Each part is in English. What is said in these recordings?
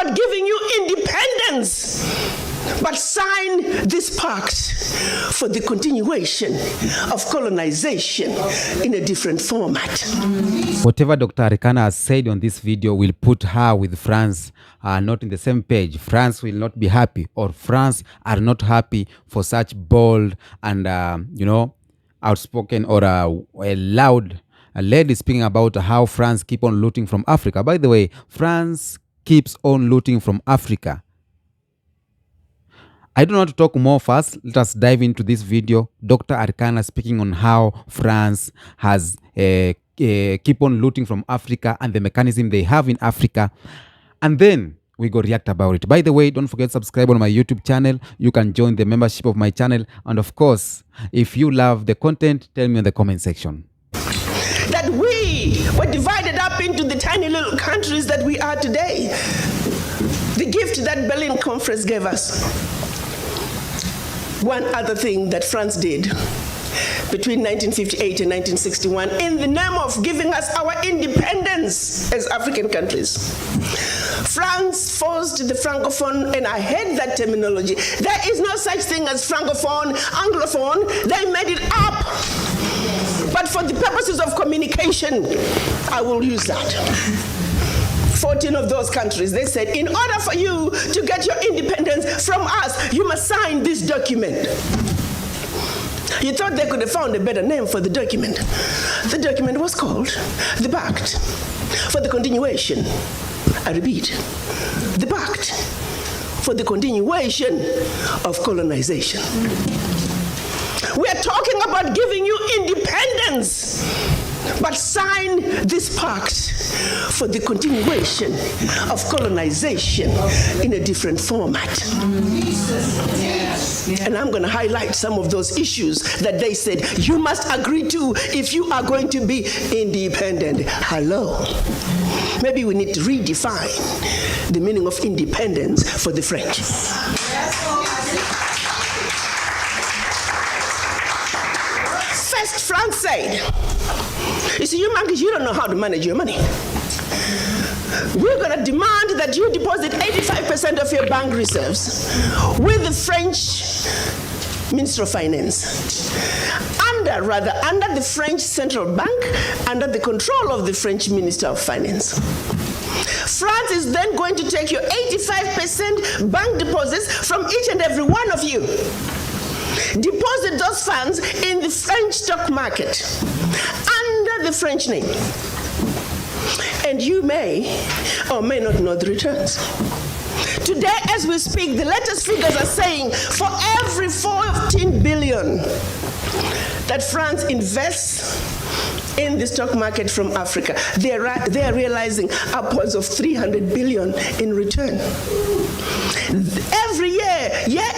about giving you independence, but sign this pact for the continuation of colonization in a different format. Whatever Dr. Arikana has said on this video will put her with France not in the same page. France will not be happy, or France are not happy for such bold and, outspoken or a loud lady speaking about how France keep on looting from Africa. By the way, France keeps on looting from Africa. I don't want to talk more fast. Let us dive into this video. Dr. Arikana speaking on how France has keep on looting from Africa and the mechanism they have in Africa. And then we go react about it. By the way, don't forget to subscribe on my YouTube channel. You can join the membership of my channel. And of course, if you love the content, tell me in the comment section. That we were divided up into the tiny little countries that we are today. The gift that Berlin Conference gave us. One other thing that France did between 1958 and 1961 in the name of giving us our independence as African countries. France forced the Francophone, and I hate that terminology. There is no such thing as Francophone, Anglophone. They made it up. But for the purposes of communication, I will use that. 14 of those countries, they said, in order for you to get your independence from us, you must sign this document. You thought they could have found a better name for the document. The document was called the Pact for the Continuation. I repeat, the Pact for the Continuation of Colonization. We are talking about giving you independence, but sign this pact for the continuation of colonization in a different format. And I'm going to highlight some of those issues that they said you must agree to if you are going to be independent. Hello. Maybe we need to redefine the meaning of independence for the French. First, France said, you see, you monkeys, you don't know how to manage your money. We're going to demand that you deposit 85% of your bank reserves with the French Minister of Finance. Under the French Central Bank, under the control of the French Minister of Finance. France is then going to take your 85% bank deposits from each and every one of you. Deposit those funds in the French stock market under the French name. And you may or may not know the returns. Today, as we speak, the latest figures are saying for every 14 billion that France invests in the stock market from Africa, they are realizing upwards of 300 billion in return. Every year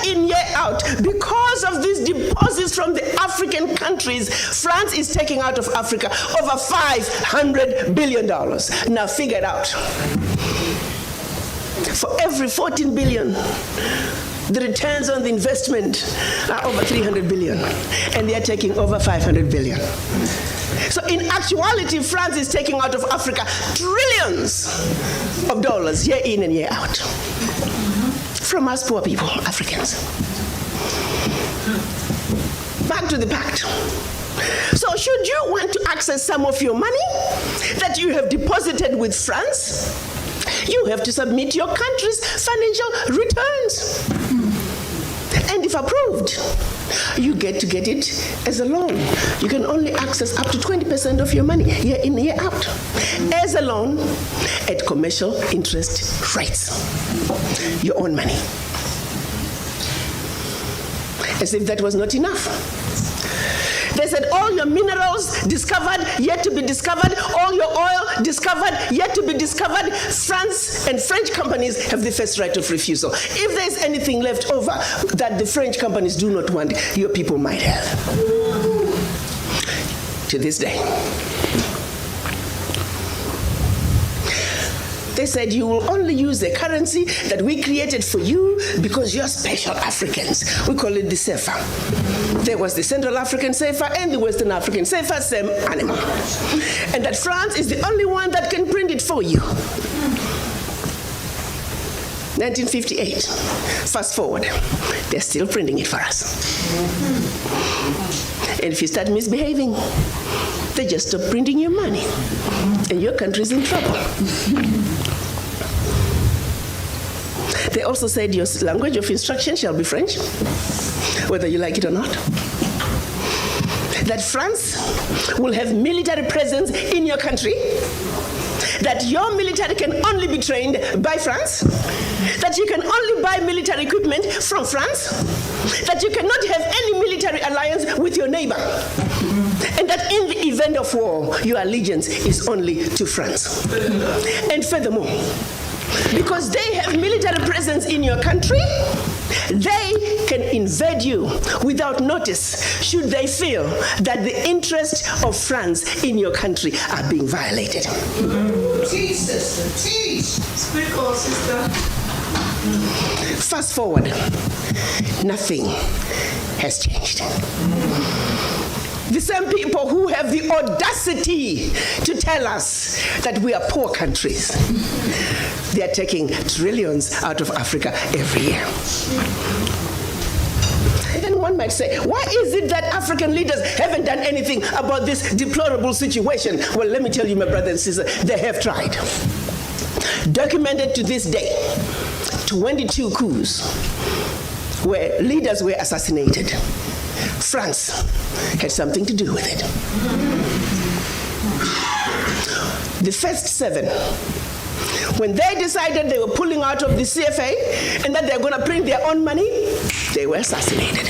in, year out, because of these deposits from the African countries, France is taking out of Africa over $500 billion. Now figure it out. For every 14 billion, the returns on the investment are over 300 billion, and they are taking over 500 billion. So in actuality, France is taking out of Africa trillions of dollars year in and year out. From us poor people, Africans. Back to the pact. So should you want to access some of your money that you have deposited with France, you have to submit your country's financial returns. And if approved, you get to get it as a loan. You can only access up to 20% of your money year in, year out as a loan at commercial interest rates. Your own money. As if that was not enough. They said all your minerals discovered, yet to be discovered, all your oil discovered, yet to be discovered. France and French companies have the first right of refusal. If there's anything left over that the French companies do not want, your people might have. To this day. They said you will only use the currency that we created for you because you're special Africans. We call it the CFA. There was the Central African CFA and the Western African CFA, same animal. And that France is the only one that can print it for you. 1958. Fast forward, they're still printing it for us. And if you start misbehaving, they just stop printing your money, and your country's in trouble. They also said your language of instruction shall be French, whether you like it or not. That France will have military presence in your country, that your military can only be trained by France, that you can only buy military equipment from France, that you cannot have any military alliance with your neighbor, and that in the event of war, your allegiance is only to France. And furthermore, because they have military presence in your country, they can invade you without notice should they feel that the interests of France in your country are being violated. Teach, sister, teach. Speak on, sister. Fast forward, nothing has changed. The same people who have the audacity to tell us that we are poor countries, they are taking trillions out of Africa every year. And then one might say, why is it that African leaders haven't done anything about this deplorable situation? Well, let me tell you, my brothers and sisters, they have tried. Documented to this day, 22 coups where leaders were assassinated. France had something to do with it. The first 7, when they decided they were pulling out of the CFA and that they're going to print their own money, they were assassinated.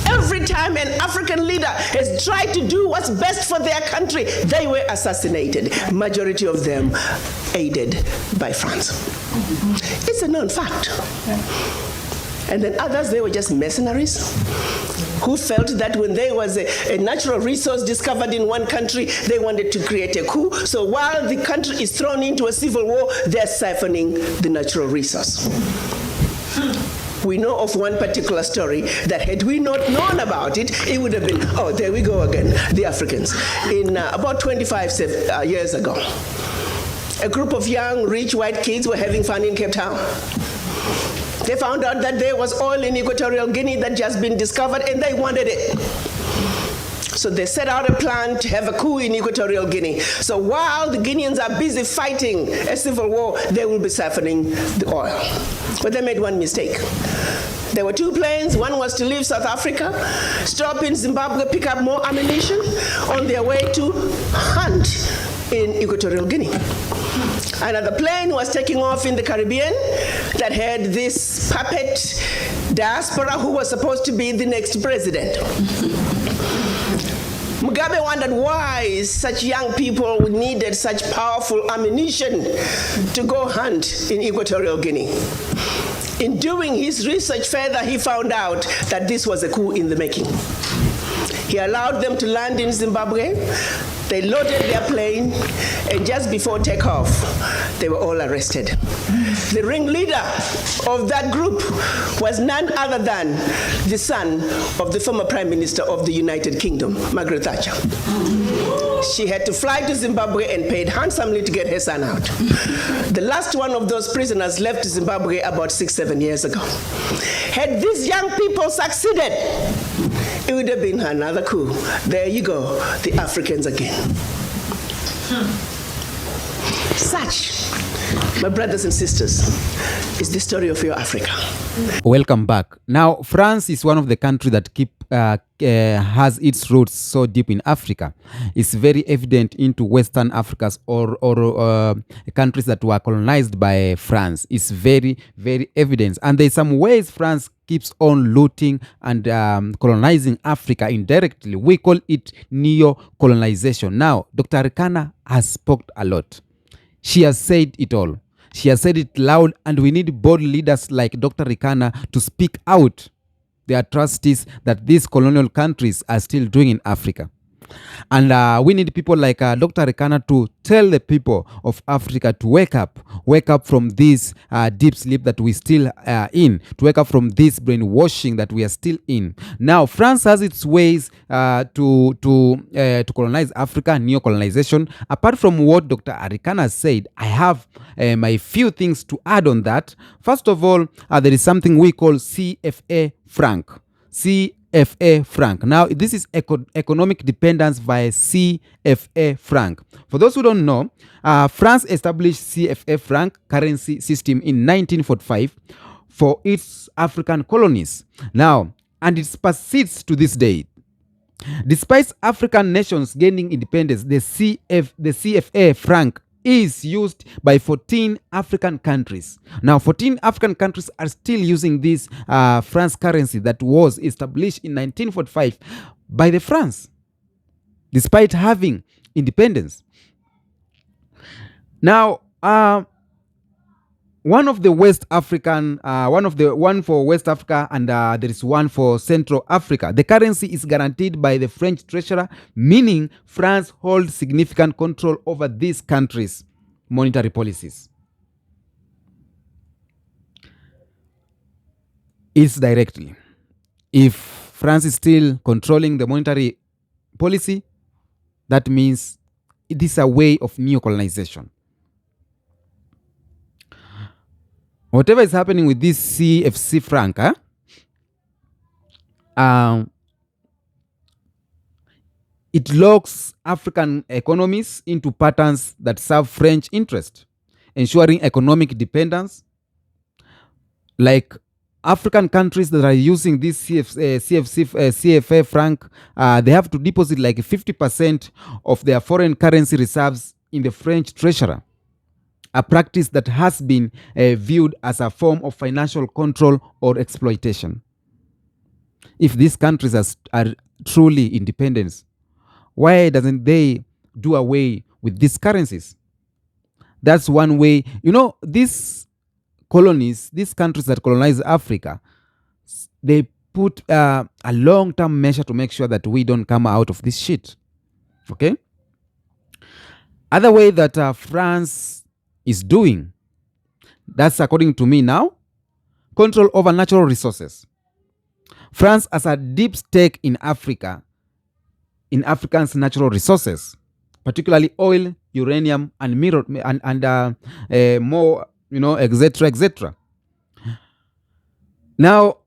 Every time an African leader has tried to do what's best for their country, they were assassinated. Majority of them aided by France. It's a known fact. And then others, they were just mercenaries who felt that when there was a natural resource discovered in one country, they wanted to create a coup. So while the country is thrown into a civil war, they're siphoning the natural resource. We know of one particular story that had we not known about it, it would have been, oh, there we go again, the Africans. In about 25 years ago, a group of young, rich white kids were having fun in Cape Town. They found out that there was oil in Equatorial Guinea that just been discovered, and they wanted it. So they set out a plan to have a coup in Equatorial Guinea. So while the Guineans are busy fighting a civil war, they will be siphoning the oil. But they made one mistake. There were 2 planes. One was to leave South Africa, stop in Zimbabwe, pick up more ammunition on their way to hunt in Equatorial Guinea. Another plane was taking off in the Caribbean that had this puppet diaspora who was supposed to be the next president. Mugabe wondered why such young people needed such powerful ammunition to go hunt in Equatorial Guinea. In doing his research further, he found out that this was a coup in the making. He allowed them to land in Zimbabwe. They loaded their plane, and just before takeoff, they were all arrested. The ringleader of that group was none other than the son of the former Prime Minister of the United Kingdom, Margaret Thatcher. She had to fly to Zimbabwe and paid handsomely to get her son out. The last one of those prisoners left Zimbabwe about 6-7 years ago. Had these young people succeeded, it would have been another coup. There you go, the Africans again. Such, my brothers and sisters, is the story of your Africa. Welcome back. Now, France is one of the countries that has its roots so deep in Africa. It's very evident into Western Africa's or countries that were colonized by France. It's very, very evident. And there's some ways France keeps on looting and colonizing Africa indirectly. We call it Neocolonialism. Now, Dr. Arikana has spoken a lot. She has said it all. She has said it loud, and we need bold leaders like Dr. Arikana to speak out the atrocities that these colonial countries are still doing in Africa. And we need people like Dr. Arikana to tell the people of Africa to wake up. wake up from this deep sleep that we still in, to wake up from this brainwashing that we are still in. Now, France has its ways to colonize Africa, neocolonization. Apart from what Dr. Arikana said, I have my few things to add on that. First of all, there is something we call CFA franc. CFA franc. Now, this is economic dependence via CFA franc. For those who don't know, France established CFA franc currency system in 1945 for its African colonies. Now, and it persists to this day. Despite African nations gaining independence, the CFA franc is used by 14 African countries. Now, 14 African countries are still using this France currency that was established in 1945 by the France, despite having independence. Now, one of the West African, one for West Africa, and there is one for Central Africa. The currency is guaranteed by the French treasurer, meaning France holds significant control over these countries' monetary policies. It's directly. If France is still controlling the monetary policy, that means it is a way of neocolonization. Whatever is happening with this CFC franc, it locks African economies into patterns that serve French interest, ensuring economic dependence. Like African countries that are using this CFA franc, they have to deposit like 50% of their foreign currency reserves in the French treasury. A practice that has been viewed as a form of financial control or exploitation. If these countries are truly independent, why doesn't they do away with these currencies? That's one way. You know, these colonies, these countries that colonize Africa, they put a long-term measure to make sure that we don't come out of this shit. Okay? Other way that France is doing, that's according to me now, control over natural resources. France has a deep stake in Africa, in Africans' natural resources, particularly oil, uranium, and more, etc., etc. Now,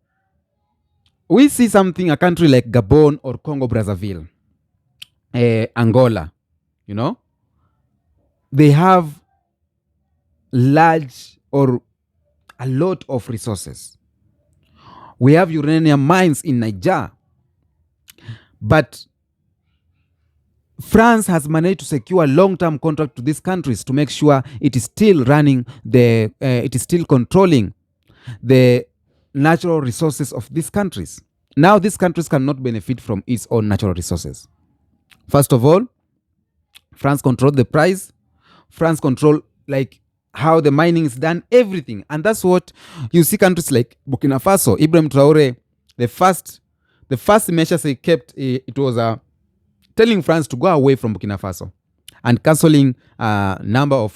we see something, a country like Gabon or Congo Brazzaville, Angola, they have large or a lot of resources. We have uranium mines in Niger, but France has managed to secure a long-term contract to these countries to make sure it is still running it is still controlling the natural resources of these countries. Now, these countries cannot benefit from its own natural resources. First of all, France controls the price. France controls how the mining is done, everything. And that's what you see countries like Burkina Faso, Ibrahim Traore, the first measures he kept, it was telling France to go away from Burkina Faso and cancelling a number of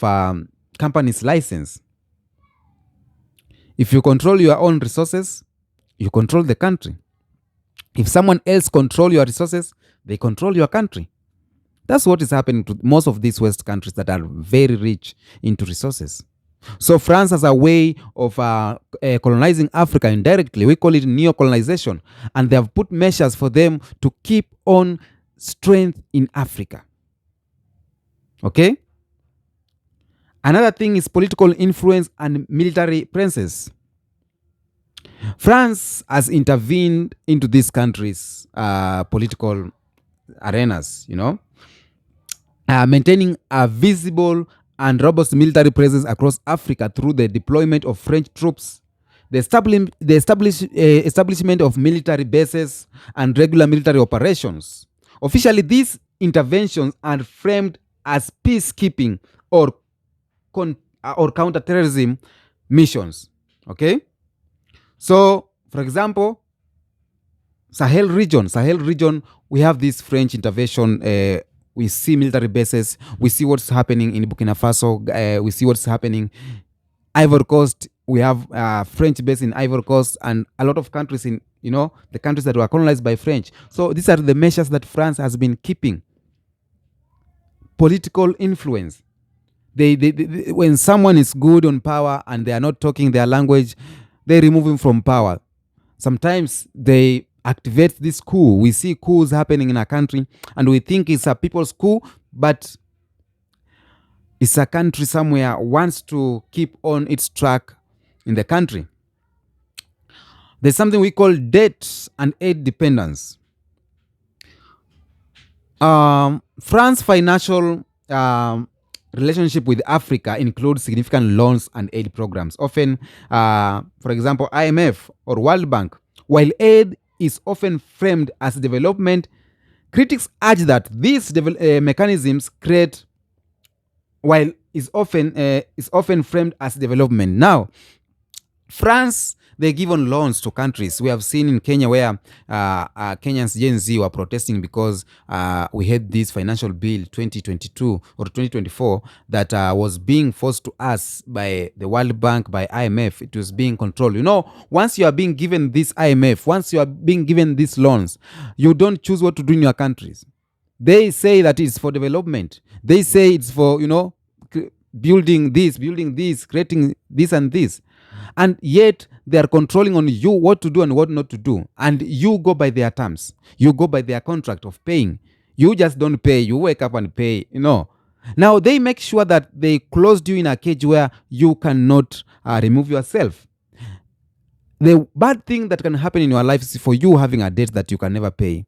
companies' license. If you control your own resources, you control the country. If someone else control your resources, they control your country. That's what is happening to most of these West countries that are very rich into resources. So France has a way of colonizing Africa indirectly. We call it neocolonization. And they have put measures for them to keep on strength in Africa. Okay? Another thing is political influence and military presence. France has intervened into these countries' political arenas, maintaining a visible and robust military presence across Africa through the deployment of French troops, the establishment of military bases, and regular military operations. Officially, these interventions are framed as peacekeeping or counterterrorism missions. Okay? So, for example, Sahel region, we have this French intervention. we see military bases, we see what's happening in Burkina Faso, we see what's happening Ivory Coast. We have French base in Ivory Coast and a lot of countries in, the countries that were colonized by French. So these are the measures that France has been keeping. Political influence. They when someone is good on power and they are not talking their language, they remove him from power. Sometimes they activate this coup. We see coups happening in a country and we think it's a people's coup, but it's a country somewhere wants to keep on its track in the country. There's something we call debt and aid dependence. France's financial relationship with Africa includes significant loans and aid programs. Often, for example, IMF or World Bank. While aid is often framed as development, critics urge that these mechanisms create, while is often framed as development. Now, France, they give on loans to countries. We have seen in Kenya where Kenyans Gen Z were protesting because we had this financial bill 2022 or 2024 that was being forced to us by the World Bank, by IMF. It was being controlled. Once you are being given this IMF, once you are being given these loans, you don't choose what to do in your countries. They say that it's for development. They say it's for, building this, creating this and this. And yet they are controlling on you what to do and what not to do. And you go by their terms. You go by their contract of paying. You just don't pay. You wake up and pay, Now they make sure that they closed you in a cage where you cannot remove yourself. The bad thing that can happen in your life is for you having a debt that you can never pay.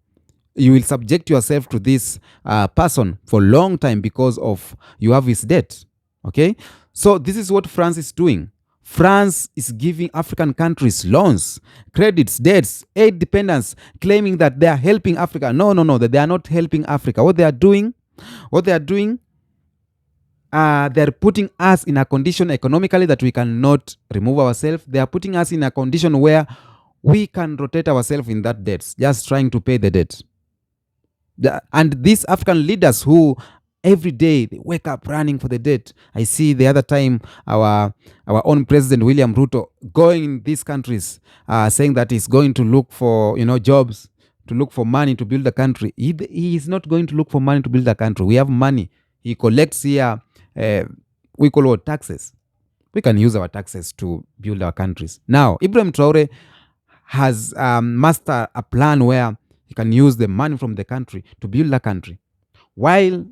You will subject yourself to this person for a long time because of you have his debt. Okay? So this is what France is doing. France is giving African countries loans, credits, debts, aid dependence, claiming that they are helping Africa. No, that they are not helping Africa. What they are doing, they're putting us in a condition economically that we cannot remove ourselves. They are putting us in a condition where we can rotate ourselves in that debt, just trying to pay the debt. And these African leaders who every day they wake up running for the debt. I see the other time our own President William Ruto going in these countries saying that he's going to look for jobs, to look for money to build the country. He is not going to look for money to build the country. We have money. He collects here. We call what taxes. We can use our taxes to build our countries. Now, Ibrahim Traore has mastered a plan where he can use the money from the country to build the country. While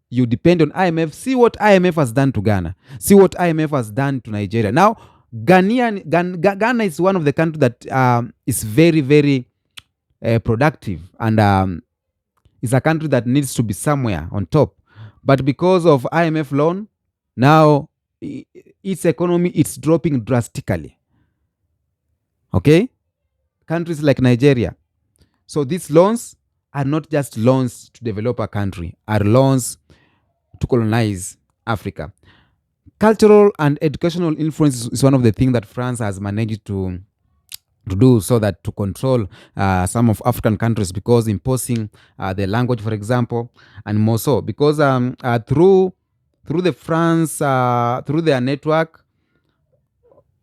you depend on IMF, see what IMF has done to Ghana. See what IMF has done to Nigeria. Now, Ghana is one of the countries that is very, very productive and is a country that needs to be somewhere on top. But because of IMF loan, now its economy is dropping drastically. Okay? Countries like Nigeria. So these loans are not just loans to develop a country, are loans to colonize Africa. Cultural and educational influence is one of the things that France has managed to do so that to control some of African countries, because imposing the language, for example, and more so because through the France, through their network.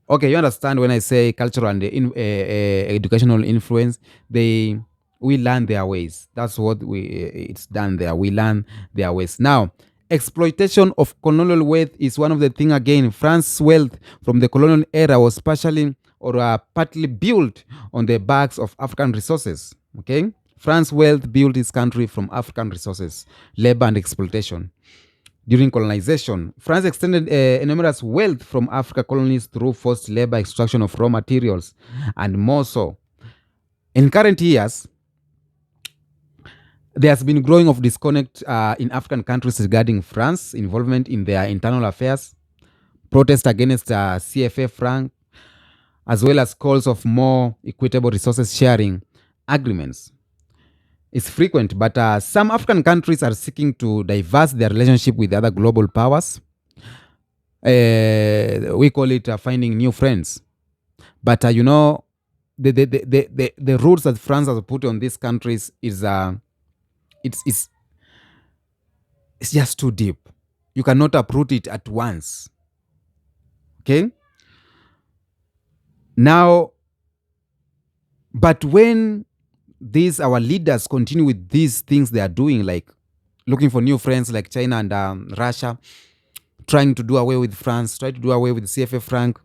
Okay, you understand when I say cultural and educational influence, we learn their ways. That's what it's done there. We learn their ways. Now, exploitation of colonial wealth is one of the things again. France's wealth from the colonial era was partially or partly built on the backs of African resources. Okay, France's wealth built its country from African resources, labor, and exploitation. During colonization, France extended enormous wealth from African colonies through forced labor, extraction of raw materials, and more so. In current years, there has been growing of disconnect in African countries regarding France's involvement in their internal affairs, protests against CFA franc, as well as calls of more equitable resources sharing agreements. It's frequent, but some African countries are seeking to diverse their relationship with other global powers. We call it finding new friends. But the rules that France has put on these countries is it's just too deep. You cannot uproot it at once. Okay? Now, but when our leaders continue with these things they are doing, like looking for new friends like China and Russia, trying to do away with France, try to do away with CFA franc,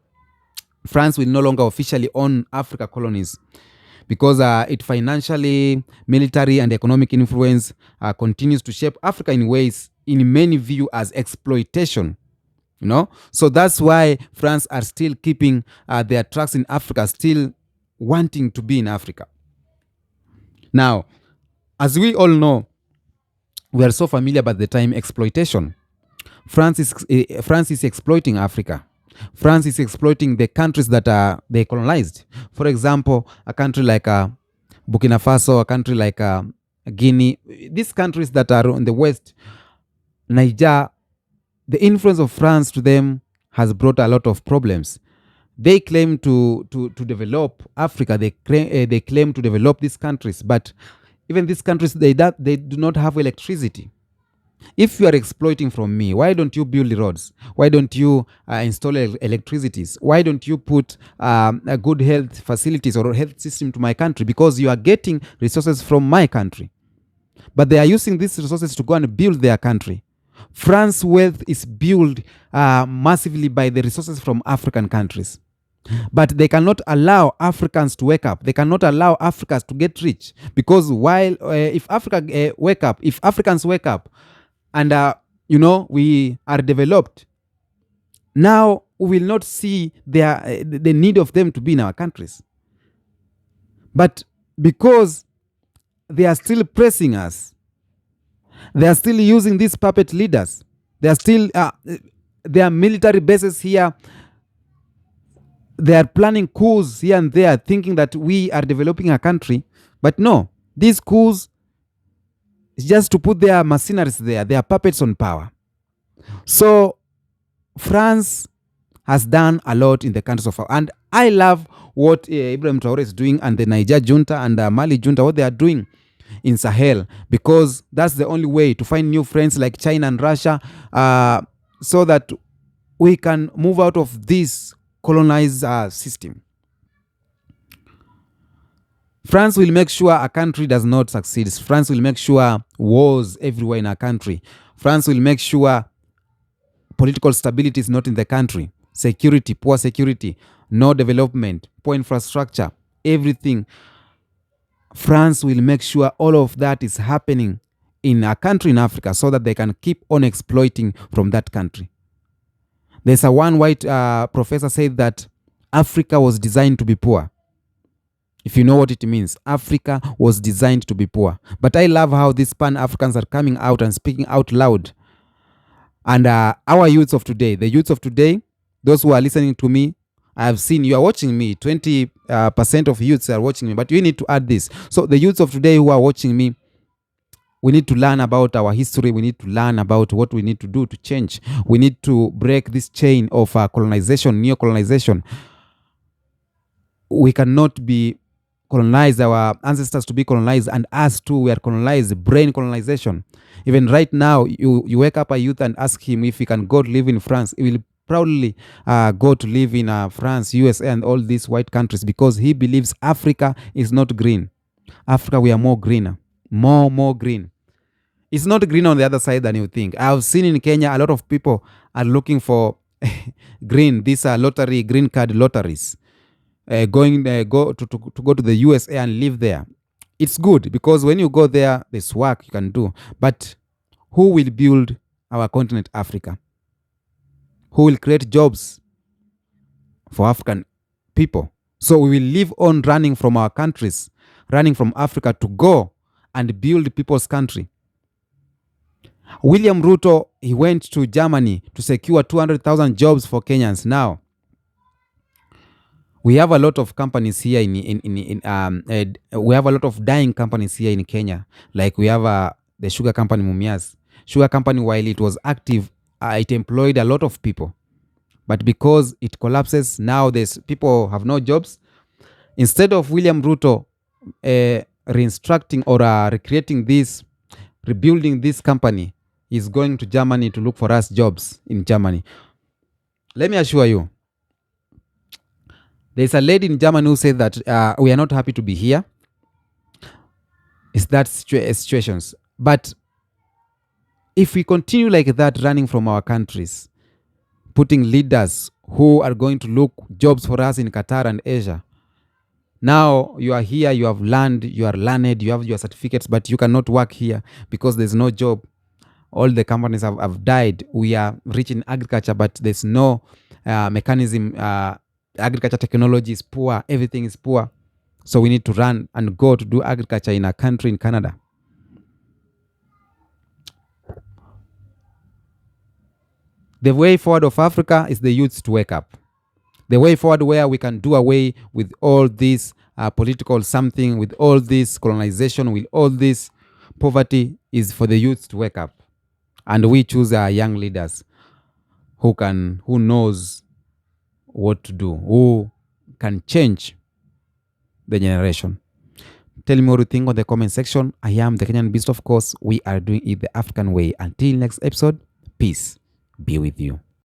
France will no longer officially own Africa colonies because it financially, military, and economic influence continues to shape Africa in ways in many view as exploitation. So that's why France are still keeping their tracks in Africa, still wanting to be in Africa. Now, as we all know, we are so familiar about the term exploitation. France is exploiting Africa. France is exploiting the countries that they colonized. For example, a country like Burkina Faso, a country like Guinea, these countries that are on the west, Niger, the influence of France to them has brought a lot of problems. They claim to develop Africa. They claim to develop these countries, but even these countries, they do not have electricity. If you are exploiting from me, why don't you build roads? Why don't you install electricities? Why don't you put a good health facilities or health system to my country? Because you are getting resources from my country. But they are using these resources to go and build their country. France's wealth is built massively by the resources from African countries. But they cannot allow Africans to wake up. They cannot allow Africans to get rich. Because while if Africans wake up, and we are developed, now we will not see the need of them to be in our countries. But because they are still pressing us, they are still using these puppet leaders. They are still there are military bases here. They are planning coups here and there, thinking that we are developing a country. But no, these coups is just to put their mercenaries there, their puppets on power. So France has done a lot in the countries of, and I love what Ibrahim Traore is doing and the Niger junta and the Mali junta, what they are doing in Sahel, because that's the only way to find new friends like China and Russia, so that we can move out of this colonized system. France will make sure a country does not succeed. France will make sure wars everywhere in a country. France will make sure political stability is not in the country. Security, poor security, no development, poor infrastructure, everything. France will make sure all of that is happening in a country in Africa so that they can keep on exploiting from that country. There's a one white professor said that Africa was designed to be poor. If you know what it means, Africa was designed to be poor. But I love how these Pan-Africans are coming out and speaking out loud. And our youths of today, the youths of today, those who are listening to me, I have seen you are watching me. 20% of youths are watching me, but you need to add this. So the youths of today who are watching me, we need to learn about our history. We need to learn about what we need to do to change. We need to break this chain of colonization, neocolonization. We cannot be colonized, our ancestors to be colonized, and us too, we are colonized, brain colonization. Even right now, you wake up a youth and ask him if he can go to live in France. He will proudly go to live in France, USA, and all these white countries, because he believes Africa is not green. Africa, we are more greener, more green. It's not green on the other side than you think. I've seen in Kenya, a lot of people are looking for green. These are green card lotteries. Go to the USA and live there. It's good because when you go there, there's work you can do. But who will build our continent, Africa? Who will create jobs for African people? So we will live on running from our countries, running from Africa to go and build people's country. William Ruto, he went to Germany to secure 200,000 jobs for Kenyans. Now, we have a lot of companies here we have a lot of dying companies here in Kenya. Like we have the sugar company Mumias. Sugar company, while it was active, it employed a lot of people. But because it collapses, now people have no jobs. Instead of William Ruto reconstructing or recreating this, rebuilding this company, is going to Germany to look for us jobs in Germany. Let me assure you, there's a lady in Germany who said that we are not happy to be here. It's that situations. But if we continue like that, running from our countries, putting leaders who are going to look jobs for us in Qatar and Asia, now you are here, you have learned, you are learned, you have your certificates, but you cannot work here because there's no job. All the companies have died. We are rich in agriculture, but there's no mechanism. Agriculture technology is poor. Everything is poor. So we need to run and go to do agriculture in a country in Canada. The way forward of Africa is the youths to wake up. The way forward where we can do away with all this political something, with all this colonization, with all this poverty, is for the youths to wake up. And we choose our young leaders who knows what to do, who can change the generation. Tell me what you think on the comment section. I am the Kenyan Beast, of course. We are doing it the African way. Until next episode, peace be with you.